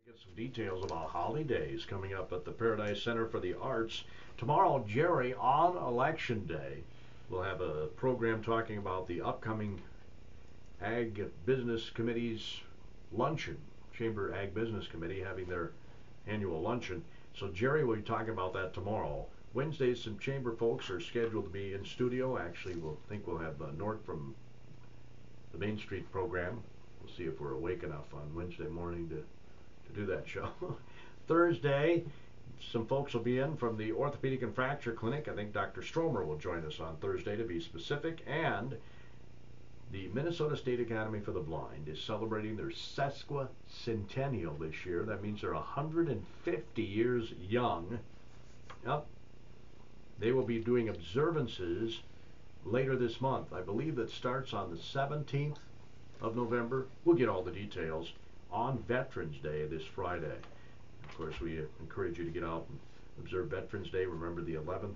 Get some details about holidays coming up at the Paradise Center for the Arts. Tomorrow, Jerry, on Election Day, will have a program talking about the upcoming Ag Business Committee's luncheon. Chamber Ag Business Committee having their annual luncheon. So Jerry will be talking about that tomorrow. Wednesday, some chamber folks are scheduled to be in studio. Actually, we'll have Nort from the Main Street program. We'll see if we're awake enough on Wednesday morning to do that show. Thursday, some folks will be in from the Orthopedic and Fracture Clinic. I think Dr. Stromer will join us on Thursday, to be specific. And the Minnesota State Academy for the Blind is celebrating their sesquicentennial this year. That means they're 150 years young. Yep. They will be doing observances later this month. I believe that starts on the 17th of November. We'll get all the details on Veterans Day this Friday. Of course, we encourage you to get out and observe Veterans Day. Remember, the 11th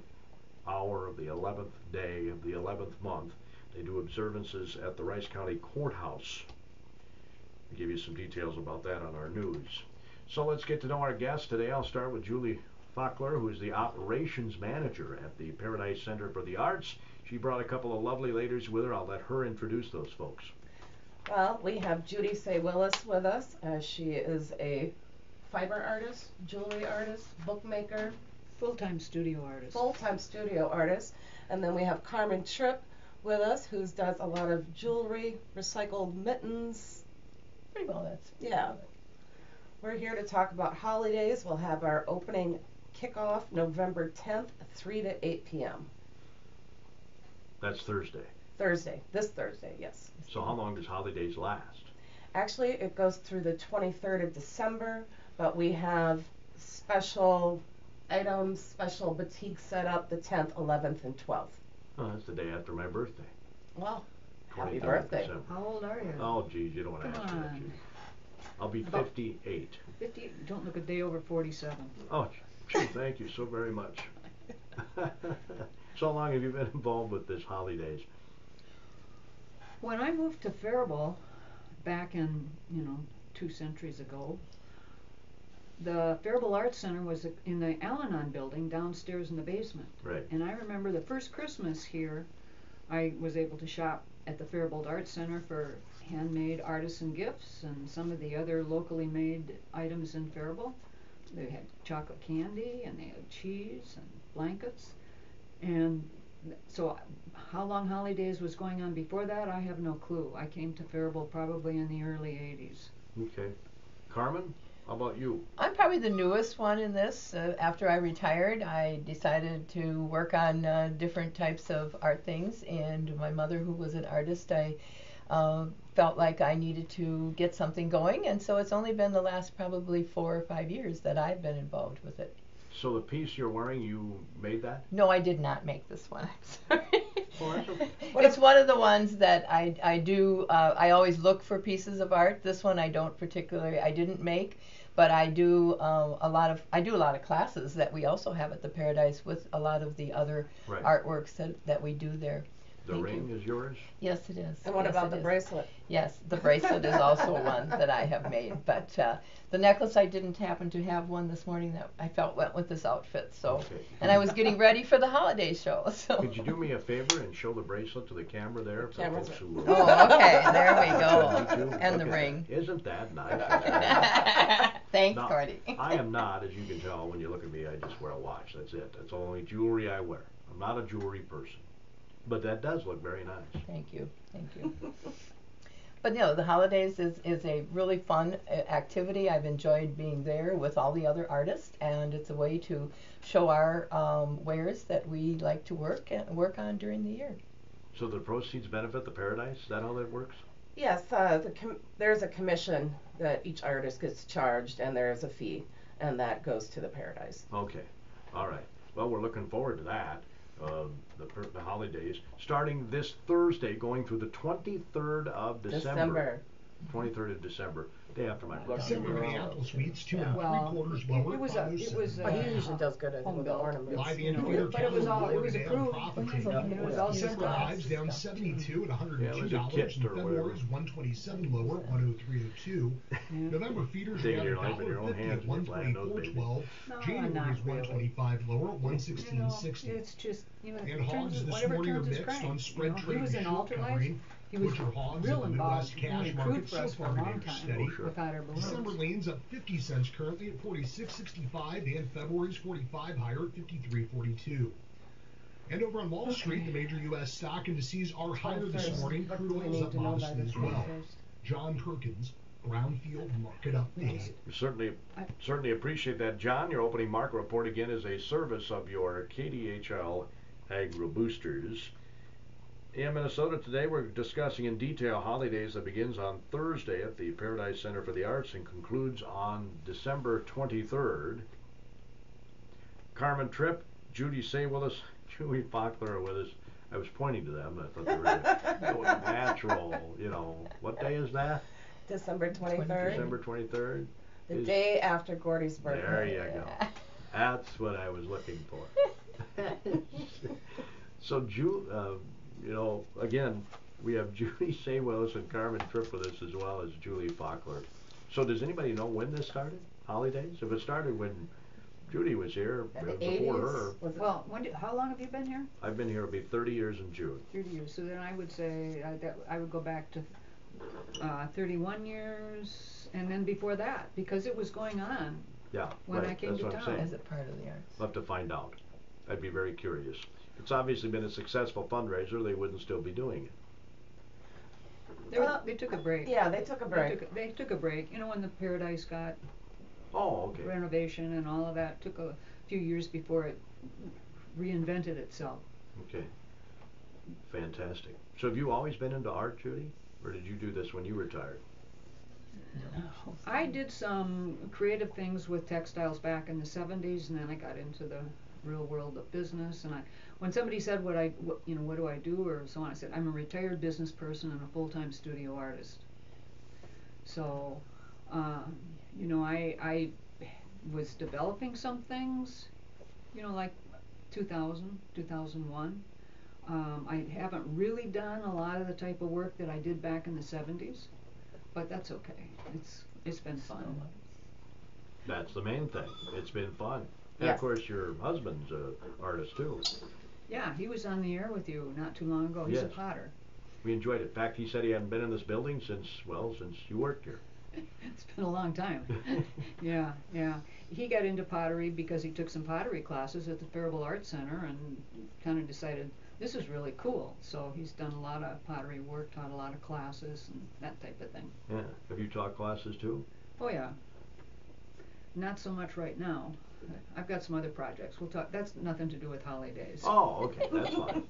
hour of the 11th day of the 11th month, they do observances at the Rice County Courthouse. We'll give you some details about that on our news. So let's get to know our guests today. I'll start with Judy Fakler, who is the operations manager at the Paradise Center for the Arts. She brought a couple of lovely ladies with her. I'll let her introduce those folks. Well, we have Judy Saye-Willis with us. She is a fiber artist, jewelry artist, bookmaker. Full-time studio artist. Full-time studio artist. And then we have Carmen Tripp with us, who does a lot of jewelry, recycled mittens. Pretty well, that's. Yeah. We're here to talk about holidays. We'll have our opening kickoff November 10th, 3 to 8 p.m. That's Thursday. This Thursday, yes. So how long does holidays last? Actually, it goes through the 23rd of December, but we have special items, special boutique set up the 10th, 11th, and 12th. Oh, that's the day after my birthday. Well, happy 23rd birthday. December. How old are you? Oh, geez, you don't want to ask me that, Judy. I'll be 58. 50? Don't look a day over 47. Oh, gee, thank you so very much. So how long have you been involved with this holidays? When I moved to Faribault back in, 2 centuries ago, the Faribault Arts Center was in the Al-Anon building downstairs in the basement. Right. And I remember the first Christmas here, I was able to shop at the Faribault Arts Center for handmade artisan gifts and some of the other locally made items in Faribault. They had chocolate candy and they had cheese and blankets. And so how long holidays was going on before that, I have no clue. I came to Faribault probably in the early 80s. Okay. Carmen, how about you? I'm probably the newest one in this. After I retired, I decided to work on different types of art things, and my mother, who was an artist, I felt like I needed to get something going, and so it's only been the last probably 4 or 5 years that I've been involved with it. So the piece you're wearing, you made that? No, I did not make this one. I'm sorry. Oh, that's okay. It's one of the ones that I do. I always look for pieces of art. This one I didn't make, but I do a lot of classes that we also have at the Paradise with a lot of the other Right. artworks that we do there. The Thank ring you. is yours? Yes, it is. And what Yes, about it the is. bracelet? Yes, the bracelet is also one that I have made. But the necklace, I didn't happen to have one this morning that I felt went with this outfit. So, Okay. and I was getting ready for the holiday show. So. Could you do me a favor and show the bracelet to the camera there? For Camera's folks right. who Oh, okay. There we on go. YouTube? And the Okay. ring. Isn't that nice? Thanks, No, Gordy. I am not, as you can tell when you look at me, I just wear a watch. That's it. That's the only jewelry I wear. I'm not a jewelry person. But that does look very nice. Thank you. Thank you. But the holidays is a really fun activity. I've enjoyed being there with all the other artists, and it's a way to show our wares that we like to work on during the year. So the proceeds benefit the Paradise? Is that how that works? Yes, there's a commission that each artist gets charged, and there's a fee, and that goes to the Paradise. Okay. All right. Well, we're looking forward to that. The holidays starting this Thursday, going through the 23rd of December. 23rd of December, day after my birthday. December Minneapolis wheats 2 and Well, 3/4 it lower. was But he usually does good at home with the built. ornaments. Live You know, feeder but it was cattle all- it lower was today on approved. profit It taking. was all December sent out. hives down 72 at Yeah, it was a $102, kit and or whatever. February's 127 lower at 103.02. November feeders Taking down your life in your own $1.50 hands at when you're planting those babies. 124.12. No, January's not really. 125 lower at You know, 116.60. it's just, you know, And it turns hogs his- this whatever morning are turns his mixed crank. on spread You know, trade he was and in short Alterlife. covering. He was Butcher hogs real in the involved Midwest in cash recruit market for so us for far a today long are time steady. Oh, sure. with hot air balloons. December leans up 50 cents currently at 46.65, and February's 45 higher at 53.42. And over on Wall Street, the major U.S. stock indices are higher this morning. What Crude do we oil's need up to know by modestly the as well. 21st? John Perkins, Brownfield Market Update. We certainly appreciate that. John, your opening market report again is a service of your KDHL Agro Boosters. In Minnesota today, we're discussing in detail holidays that begins on Thursday at the Paradise Center for the Arts and concludes on December 23rd. Carmen, Tripp, Judy, Saye-Willis, Judy, Fakler are with us. I was pointing to them. I thought they were natural. You know, what day is that? December 23rd. December 23rd. The is- day after Gordy's birthday. There you go. That's what I was looking for. So, you know, again, we have Judy Saye-Willis and Carmen Tripp with us as well as Julie Fakler. So, does anybody know when this started? Holidays? If it started when Judy was here, In the before 80s? her, Was it? Well, how long have you been here? I've been here. It'll be 30 years in June. 30 years. So then I would say that I would go back to 31 years, and then before that, because it was going on. Yeah, When right. I came That's to what I'm town. saying. As a part of the arts. I'll have to find out. I'd be very curious. It's obviously been a successful fundraiser. They wouldn't still be doing it. They took a break. Yeah, they took a break. They took a break. You know, when the Paradise got Oh, okay. renovation and all of that, took a few years before it reinvented itself. Okay. Fantastic. So have you always been into art, Judy? Or did you do this when you retired? I did some creative things with textiles back in the 70s, and then I got into the real world of business. And when somebody said what do I do or so on, I said I'm a retired business person and a full-time studio artist. So, you know, I was developing some things, you know, like 2000, 2001. I haven't really done a lot of the type of work that I did back in the 70s, but that's okay. It's been fun. That's the main thing. It's been fun. And Yes. of course your husband's an artist too. Yeah, he was on the air with you not too long ago. He's a Yes. potter. We enjoyed it. In fact, he said he hadn't been in this building since you worked here. It's been a long time. Yeah. He got into pottery because he took some pottery classes at the Faribault Art Center and kind of decided this is really cool. So he's done a lot of pottery work, taught a lot of classes and that type of thing. Yeah. Have you taught classes too? Oh yeah. Not so much right now. I've got some other projects. We'll talk. That's nothing to do with holidays. Oh, okay. That's fine.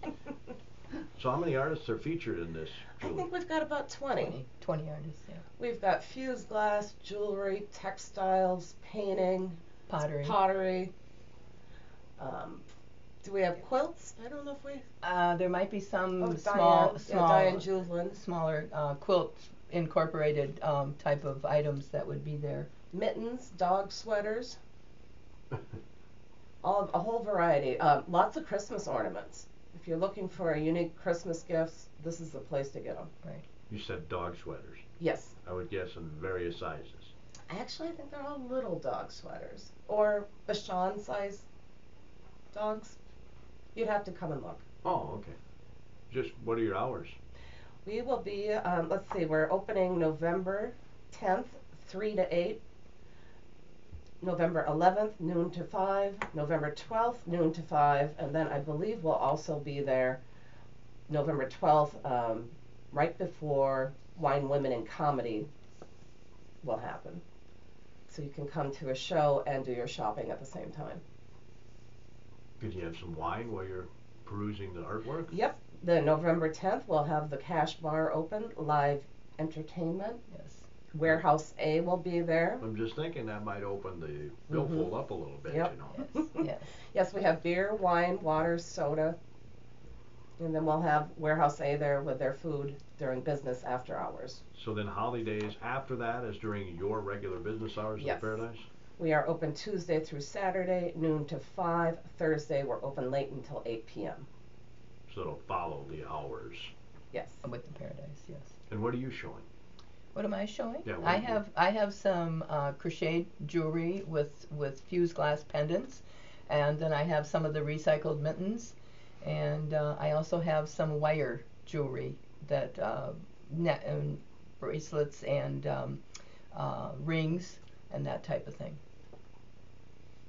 So how many artists are featured in this, I Julie? think we've got about 20. 20 artists, yeah. We've got fused glass, jewelry, textiles, painting, Pottery. Do we have quilts? I don't know if we. There might be some Diane Juvelin. smaller quilt incorporated type of items that would be there. Mittens, dog sweaters, a whole variety. Lots of Christmas ornaments. If you're looking for a unique Christmas gifts, this is the place to get them. Right. You said dog sweaters. Yes. I would guess in various sizes. Actually, I think they're all little dog sweaters or Bashan size dogs. You'd have to come and look. Oh, okay. Just what are your hours? We will be, let's see, we're opening November 10th, 3 to 8. November 11th, noon to 5. November 12th, noon to 5. And then I believe we'll also be there November 12th, right before Wine, Women, and Comedy will happen. So you can come to a show and do your shopping at the same time. Could you have some wine while you're perusing the artwork? Yep. The November 10th, we'll have the Cash Bar open, live entertainment. Yes. Warehouse A will be there. I'm just thinking that might open the billfold up a little bit, Yep. you know. Yes. Yes, we have beer, wine, water, soda, And then we'll have Warehouse A there with their food during business after hours. So then holidays after that is during your regular business hours Yes. at Paradise? We are open Tuesday through Saturday, noon to 5. Thursday, we're open late until 8 p.m. So it'll follow the hours. Yes. With the Paradise, yes. And what are you showing? What am I showing? Yeah, what I do you- have some crocheted jewelry with fused glass pendants, and then I have some of the recycled mittens, and I also have some wire jewelry that net and bracelets and rings and that type of thing.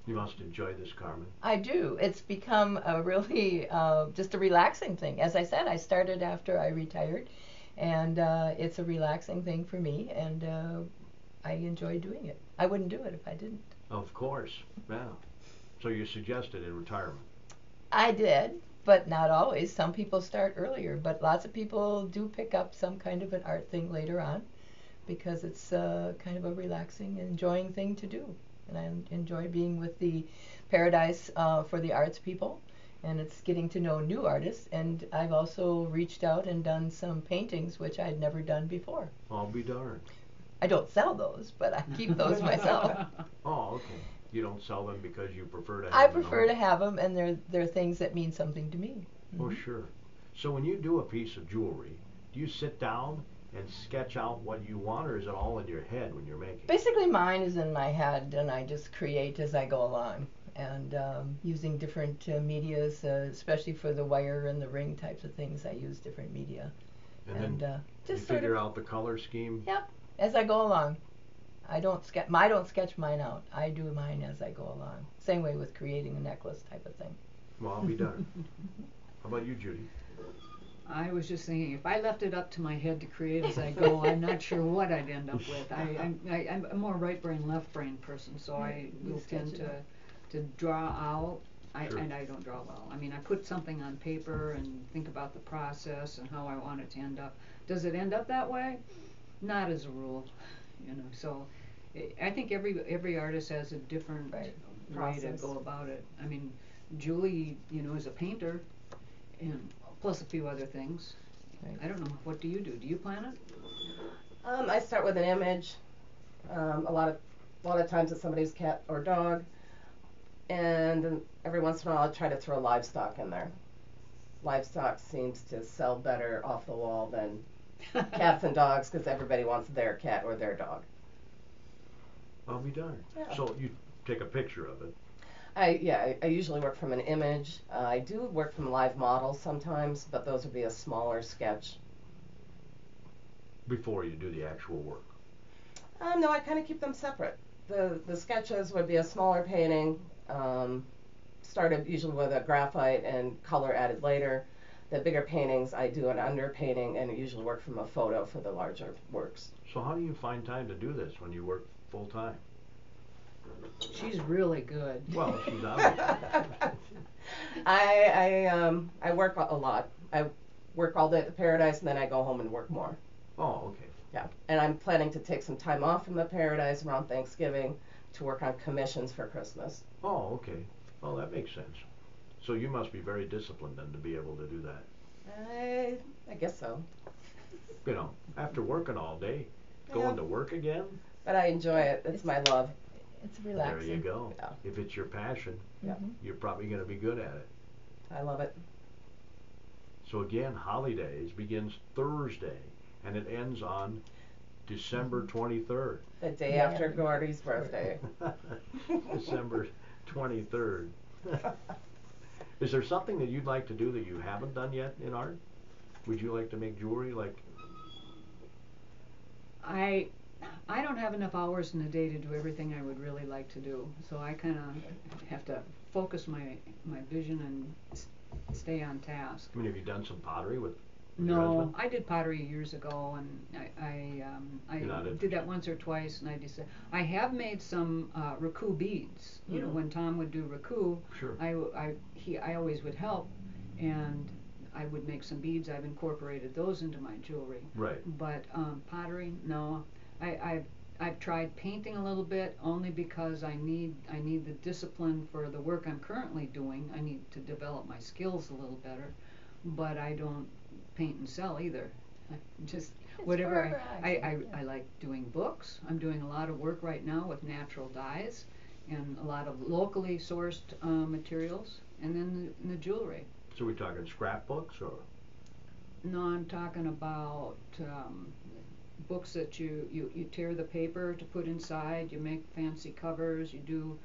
You must enjoy this, Carmen. I do. It's become a really just a relaxing thing. As I said, I started after I retired, and it's a relaxing thing for me, and I enjoy doing it. I wouldn't do it if I didn't. Of course, yeah. So you suggested in retirement. I did, but not always. Some people start earlier, but lots of people do pick up some kind of an art thing later on because it's kind of a relaxing, enjoying thing to do. And I enjoy being with the Paradise for the arts people, and it's getting to know new artists. And I've also reached out and done some paintings, which I'd never done before. I'll be darned. I don't sell those, but I keep those myself. Oh, okay. You don't sell them because you prefer to have I them at prefer to home? have them, and they're things that mean something to me. Oh, sure. So when you do a piece of jewelry, do you sit down and sketch out what you want, or is it all in your head when you're making? Basically, mine is in my head, and I just create as I go along. And using different medias, especially for the wire and the ring types of things, I use different media. And then you just sort figure of, out the color scheme? Yep, as I go along. I don't sketch mine out. I do mine as I go along. Same way with creating a necklace type of thing. Well, I'll be darned. How about you, Judy? I was just thinking, if I left it up to my head to create as I go, I'm not sure what I'd end up with. I'm a more right brain, left brain person, so I You will sketch tend it out. to draw out. Sure. And I don't draw well. I mean, I put something on paper and think about the process and how I want it to end up. Does it end up that way? Not as a rule, you know. So I think every artist has a different Right. way to Process. go about it. I mean, Julie, you know, is a painter, and plus a few other things. Right. I don't know. What do you do? Do you plan it? I start with an image. A lot of times it's somebody's cat or dog, and then every once in a while I try to throw livestock in there. Livestock seems to sell better off the wall than cats and dogs because everybody wants their cat or their dog. I'll be darned. Yeah. So you take a picture of it. I usually work from an image. I do work from live models sometimes, but those would be a smaller sketch. Before you do the actual work. No, I kind of keep them separate. The sketches would be a smaller painting, started usually with a graphite and color added later. The bigger paintings, I do an underpainting and usually work from a photo for the larger works. So how do you find time to do this when you work full time? She's really good. Well, she's obviously. I work a lot. I work all day at the Paradise and then I go home and work more. Oh, okay. Yeah, and I'm planning to take some time off from the Paradise around Thanksgiving to work on commissions for Christmas. Oh, okay. Well, that makes sense. So you must be very disciplined then to be able to do that. I guess so. You know, after working all day, Yeah. going to work again, But I enjoy it. It's my love. It's relaxing. there you go. Yeah. If it's your passion, Yeah. you're probably going to be good at it. I love it. So again, Holidays begins Thursday and it ends on December 23rd. The day Yeah. after Gordy's birthday. December 23rd. Is there something that you'd like to do that you haven't done yet in art? Would you like to make jewelry like? I don't have enough hours in the day to do everything I would really like to do, so I kind of have to focus my vision and stay on task. I mean, have you done some pottery with your No, husband? I did pottery years ago, and You're not I did interested? that once or twice, and I decided I have made some raku beads. You know, Mm. when Tom would do raku, Sure. I always would help, and I would make some beads. I've incorporated those into my jewelry. Right. But pottery, no. I've tried painting a little bit, only because I need the discipline for the work I'm currently doing. I need to develop my skills a little better. but I don't paint and sell either. I just It's whatever variety, I like doing books. I'm doing a lot of work right now with natural dyes and a lot of locally sourced materials, and then the jewelry. So we talking scrapbooks or? No, I'm talking about books that you tear the paper to put inside, you make fancy covers, you do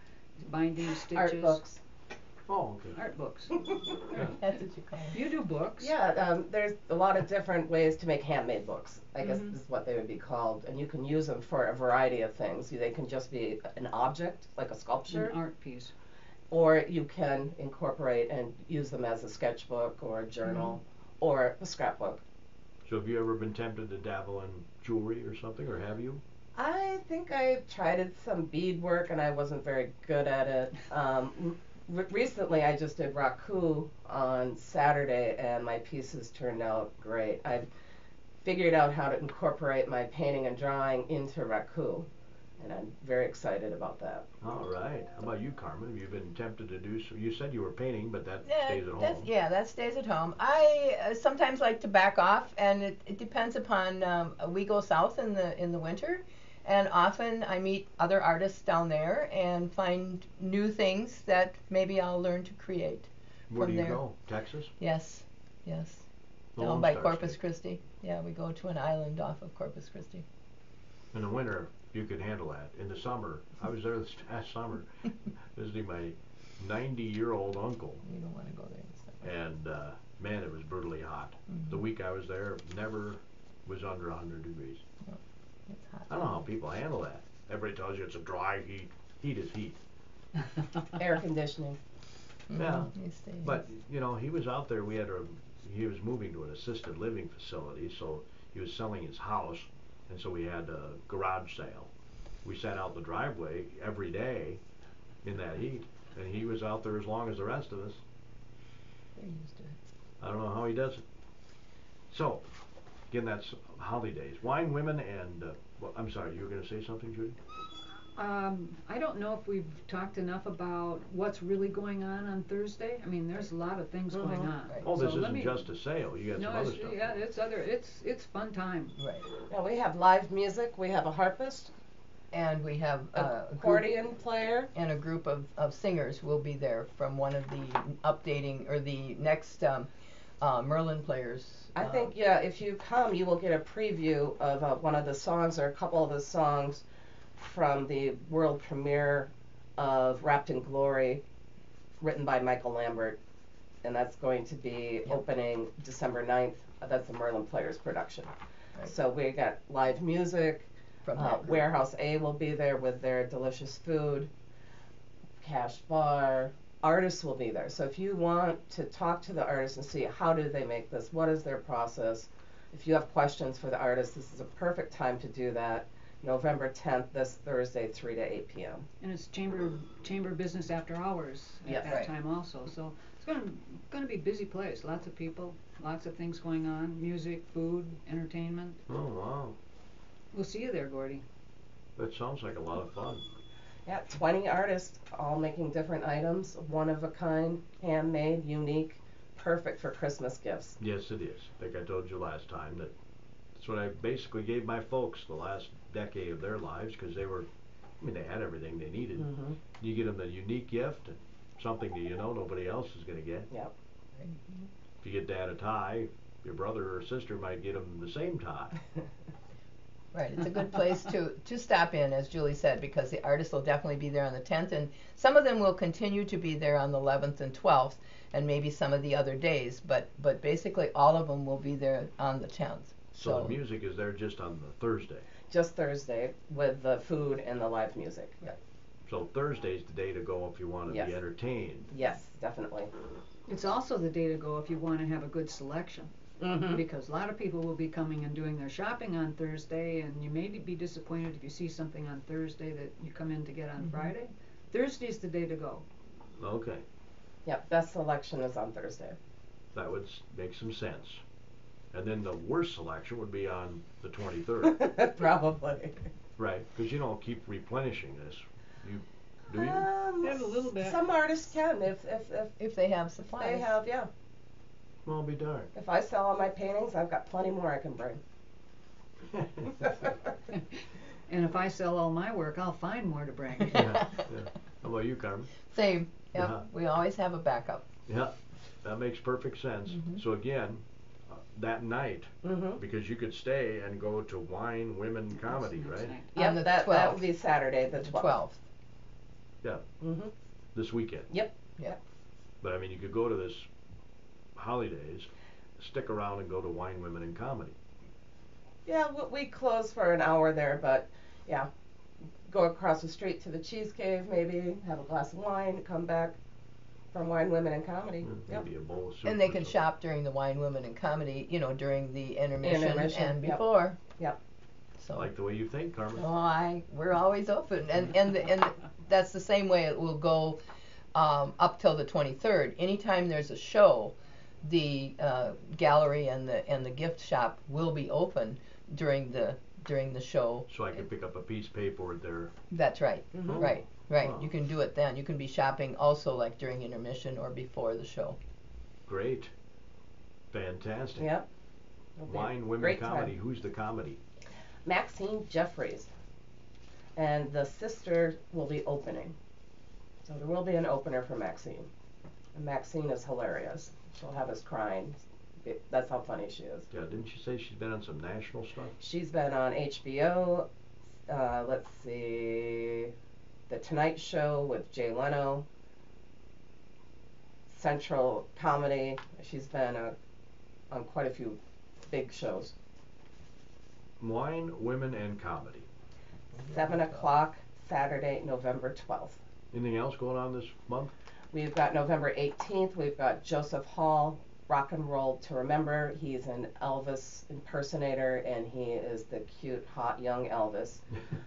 binding stitches. Art books. Oh, okay. Art books. That's what you call it. You do books. Yeah, there's a lot of different ways to make handmade books, I guess Mhm. is what they would be called. And you can use them for a variety of things. They can just be an object, like a sculpture, An art piece. or you can incorporate and use them as a sketchbook or a journal or a scrapbook. So have you ever been tempted to dabble in jewelry or something, or have you? I think I tried some beadwork and I wasn't very good at it. Recently I just did raku on Saturday and my pieces turned out great. I've figured out how to incorporate my painting and drawing into raku, and I'm very excited about that. All right. How about you, Carmen? Have you been tempted to do so? You said you were painting, but that Yeah, stays at that's, home. yeah, that stays at home. I sometimes like to back off, and it depends upon. We go south in the winter, and often I meet other artists down there and find new things that maybe I'll learn to create. Where do from you there. go? Texas? Yes, yes. The Down Lone by Star Corpus State. Christi. Yeah, we go to an island off of Corpus Christi. In the winter, you could handle that. In the summer, I was there this past summer visiting my 90-year-old uncle, You don't want to go there and stuff. and man, it was brutally hot. Mhm. The week I was there, never was under 100 degrees. It's hot. I don't know how people handle that. Everybody tells you it's a dry heat. Heat is heat. Air conditioning. Yeah. You stay. But you know, he was out there. He was moving to an assisted living facility, so he was selling his house, and so we had a garage sale. We sat out the driveway every day in that heat, and he was out there as long as the rest of us. They're used to it. I don't know how he does it. So, again, that's holidays. Wine, women, and well, I'm sorry, you were going to say something, Judy? I don't know if we've talked enough about what's really going on Thursday. I mean, there's a lot of things going on. Right. Oh, this So let isn't me- just a sale. You got No, some other it's, stuff. yeah, it's fun time. Right. Yeah, we have live music. We have a harpist, And we have a group, accordion player. and a group of singers will be there from one of the updating or the next Merlin players. I think, yeah, if you come, you will get a preview of one of the songs or a couple of the songs from the world premiere of Wrapped in Glory, written by Michael Lambert. And that's going to be opening December 9th. That's the Merlin Players production. Right. So we got live music. From that group. Warehouse A will be there with their delicious food. Cash bar. Artists will be there. So if you want to talk to the artists and see how do they make this, what is their process, if you have questions for the artists, this is a perfect time to do that. November 10th, this Thursday, 3 to 8 p.m. And it's chamber business after hours at Yes. that Right. time also. So it's gonna be a busy place. Lots of people, lots of things going on. Music, food, entertainment. Oh, wow. We'll see you there, Gordy. That sounds like a lot of fun. Yeah, 20 artists, all making different items, one of a kind, handmade, unique, perfect for Christmas gifts. Yes, it is. I think I told you last time that that's what I basically gave my folks the last decade of their lives, because they were, I mean, they had everything they needed. Mm-hmm. You get them a unique gift and something that you know nobody else is going to get. Yep. If you get dad a tie, your brother or sister might get them the same tie. Right, it's a good place to stop in, as Julie said, because the artists will definitely be there on the 10th, and some of them will continue to be there on the 11th and 12th, and maybe some of the other days, but basically all of them will be there on the 10th. So the music is there just on the Thursday. Just Thursday with the food and the live music. So Thursday's the day to go if you want to Yes. be entertained. Yes, definitely. It's also the day to go if you want to have a good selection. Mm-hmm. Because a lot of people will be coming and doing their shopping on Thursday, and you may be disappointed if you see something on Thursday that you come in to get on Friday. Thursday's the day to go. Okay, Yep, best selection is on Thursday. that would make some sense. And then the worst selection would be on the 23rd. Probably. Right, because you don't keep replenishing this. You do you? Yeah, a little bit. Some artists can if If they have supplies. they have, yeah. Well, be darned. If I sell all my paintings, I've got plenty more I can bring. And if I sell all my work, I'll find more to bring. Yeah. How about you, Carmen? Same. Yep. Uh-huh. We always have a backup. Yeah, that makes perfect sense. Mhm. So again, that night, Mm-hmm. because you could stay and go to Wine, Women, Comedy, Next right? night. Yep, On the that 12th. would be Saturday, the 12th. 12th. Mm-hmm. This weekend. Yep. But I mean, you could go to this holidays, stick around and go to Wine, Women, and Comedy. Yeah, we close for an hour there, but yeah, go across the street to the Cheese Cave, maybe have a glass of wine, come back from Wine, Women, and Comedy. Yep. Maybe a bowl of soup. And they or can something. shop during the Wine, Women, and Comedy, during the intermission, Intermission, and yep. before. Yep. So. Like the way you think, Carmen. We're always open, and that's the same way it will go up till the 23rd. Anytime there's a show, the gallery and the gift shop will be open during the show. So I could pick up a piece of paper there. That's right. Mhm. Right. Wow. You can do it then. You can be shopping also like during intermission or before the show. Great. Fantastic. Yep. It'll be a Wine, Women, great Comedy. time. Who's the comedy? Maxine Jeffries, and the sister will be opening. So there will be an opener for Maxine. And Maxine is hilarious. She'll have us crying. That's how funny she is. Yeah, didn't you say she's been on some national stuff? She's been on HBO. Let's see, The Tonight Show with Jay Leno. Central Comedy. She's been on quite a few big shows. Wine, Women, and Comedy. 7 o'clock Saturday, November 12th. Anything else going on this month? We've got November 18th. We've got Joseph Hall, Rock and Roll to Remember. He's an Elvis impersonator, and he is the cute, hot, young Elvis.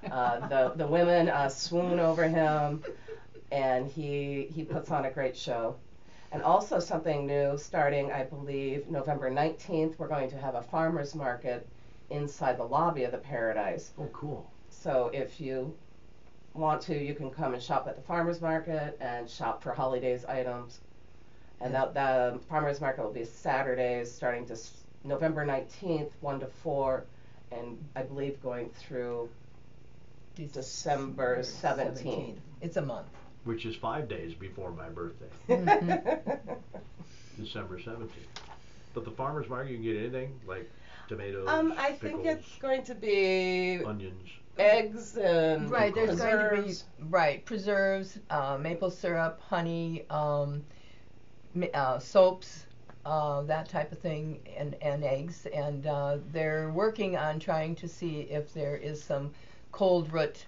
The women swoon over him, and he puts on a great show. And also something new, starting, I believe, November 19th, we're going to have a farmer's market inside the lobby of the Paradise. Oh, cool. So if you want to, you can come and shop at the farmer's market and shop for holidays items. And the farmer's market will be Saturdays, starting to November 19th, 1 to 4, and I believe going through December 17th. It's a month. Which is 5 days before my birthday, Mm-hmm. December 17th. But the farmer's market, you can get anything like tomatoes, I think pickles, it's going to be onions. eggs and Right, there's going to be preserves. preserves, maple syrup, honey, soaps, that type of thing, and eggs. And they're working on trying to see if there is some cold root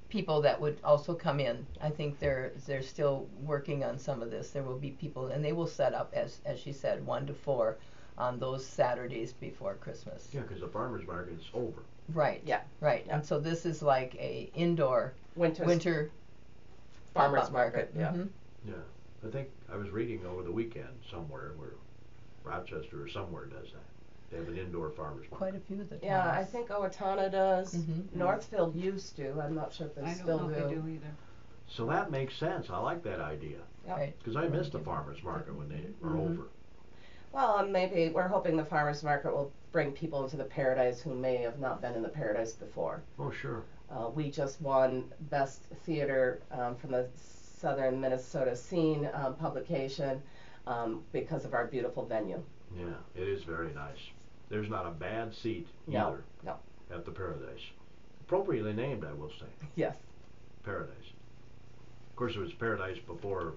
people that would also come in. I think they're still working on some of this. There will be people, and they will set up, as she said, 1 to 4 on those Saturdays before Christmas. Yeah, because the farmer's market's over. Right. Yeah. Right. Yeah. And so this is like a indoor winter farmer's pop-up market. Yeah. Mhm. Yeah, I think I was reading over the weekend somewhere where Rochester or somewhere does that. They have an indoor farmer's market. Quite a few of the towns. Yeah, I think Owatonna does. Mhm. Northfield used to. I'm not sure if they I still don't know if they do either. So that makes sense. I like that idea. Yep. Right. Because I missed the farmer's market when they were Mhm. over. Well, and maybe we're hoping the farmer's market will bring people into the Paradise who may have not been in the Paradise before. Oh, sure. We just won Best Theater from the Southern Minnesota Scene publication because of our beautiful venue. Yeah, it is very nice. There's not a bad seat No, either no. at the Paradise. Appropriately named, I will say. Yes. Paradise. Of course, it was Paradise before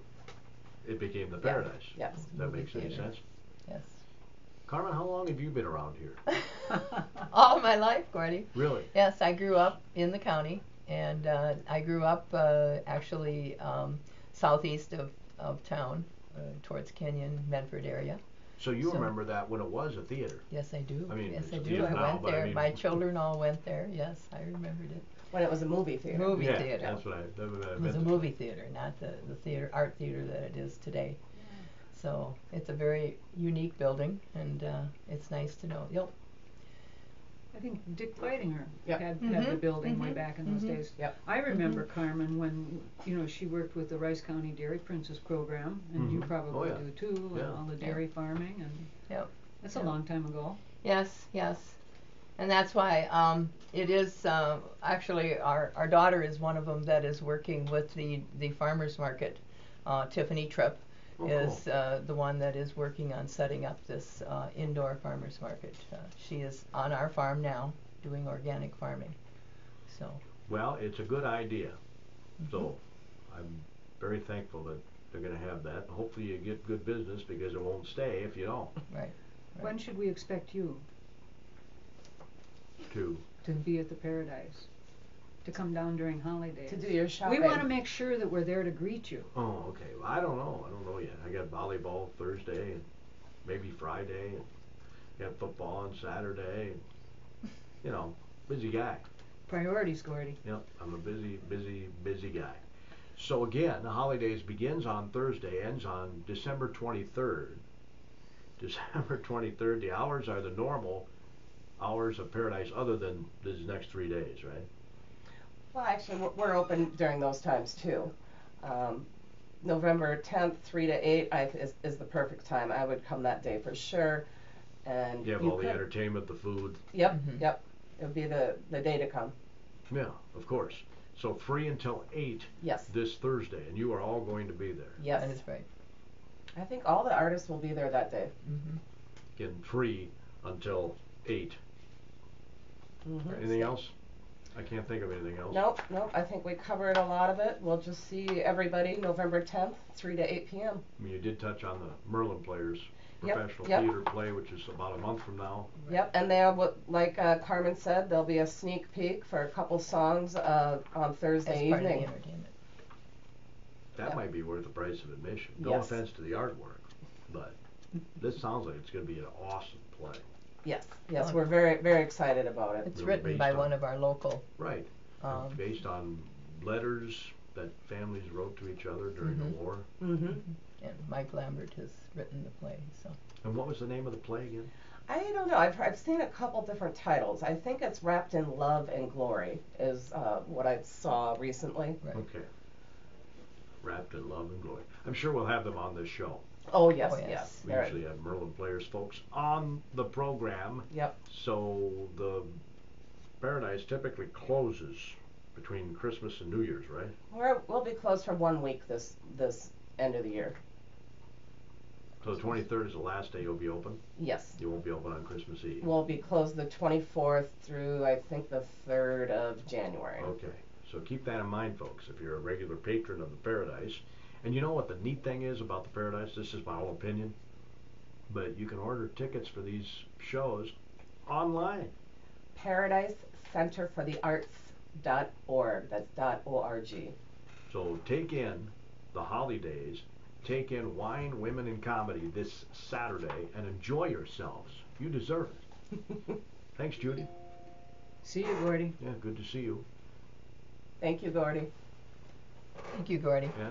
it became the Yeah. Paradise. Yes. That Movie makes any theater. sense. Yes. Carmen, how long have you been around here? All my life, Gordy. Really? Yes, I grew up in the county, and I grew up actually southeast of town, towards Kenyon, Medford area. So you So- remember that when it was a theater? Yes, I do. I mean, yes, it's I a do. theater I now, went but I there. mean- My children all went there. Yes, I remembered it. When it was a movie theater. Movie Yeah, theater. that's what I It was a movie theater, not the theater, art theater that it is today. So it's a very unique building, and it's nice to know. Yep. I think Dick Fightinger Yep. had the building way back in those days. Yep. I remember Carmen when, she worked with the Rice County Dairy Princess program, and you probably do too, Yeah. and all the dairy farming, and Yep. that's a long time ago. Yes, yes. And that's why it is actually our daughter is one of them that is working with the farmers market. Tiffany Tripp is the one that is working on setting up this indoor farmers market. She is on our farm now doing organic farming. So. Well, it's a good idea. So I'm very thankful that they're going to have that. Hopefully you get good business because it won't stay if you don't. Right. When should we expect you to be at the Paradise? To come down during holidays? To do your shopping. We want to make sure that we're there to greet you. Oh, okay. Well, I don't know yet. I got volleyball Thursday and maybe Friday. And got football on Saturday. And, busy guy. Priorities, Gordy. Yep, I'm a busy guy. So again, the holidays begins on Thursday, ends on December 23rd. December 23rd, the hours are the normal hours of Paradise other than these next 3 days, right? Well, actually, we're open during those times too. November 10th, 3 to 8 is the perfect time. I would come that day for sure. And You have all the entertainment, the food. Yep, yep. It would be the day to come. Yeah, of course. So free until 8 Yes. this Thursday, and you are all going to be there. Yes. That is right. I think all the artists will be there that day. Again, free until 8. Anything else? I can't think of anything else. Nope. I think we covered a lot of it. We'll just see everybody November 10th, 3 to 8 p.m. I mean, you did touch on the Merlin Players professional Yep. theater play, which is about a month from now. Yep, and they'll, like Carmen said, there'll be a sneak peek for a couple songs on Thursday As part of the evening. entertainment. That might be worth the price of admission. No Yes. offense to the artwork, but this sounds like it's going to be an awesome play. Yes, we're very, very excited about it. It's Really written based by on- one of our local. Right. Based on letters that families wrote to each other during the war. And Mike Lambert has written the play. So. And what was the name of the play again? I don't know. I've seen a couple different titles. I think it's Wrapped in Love and Glory is what I saw recently. Right. Okay. Wrapped in Love and Glory. I'm sure we'll have them on this show. Oh yes, Oh, yes. yes. We usually have Merlin Players folks on the program. Yep. So the Paradise typically closes between Christmas and New Year's, right? We'll be closed for 1 week this end of the year. So the 23rd is the last day you'll be open? Yes. You won't be open on Christmas Eve? We'll be closed the 24th through I think the 3rd of January. Okay. So keep that in mind, folks, if you're a regular patron of the Paradise. And you know what the neat thing is about the Paradise? This is my own opinion. But you can order tickets for these shows online. Paradise Center for the Arts.org. That's .org. So take in the holidays, take in Wine, Women, and Comedy this Saturday, and enjoy yourselves. You deserve it. Thanks, Judy. See you, Gordy. Yeah, good to see you. Thank you, Gordy. Thank you, Gordy. Yeah.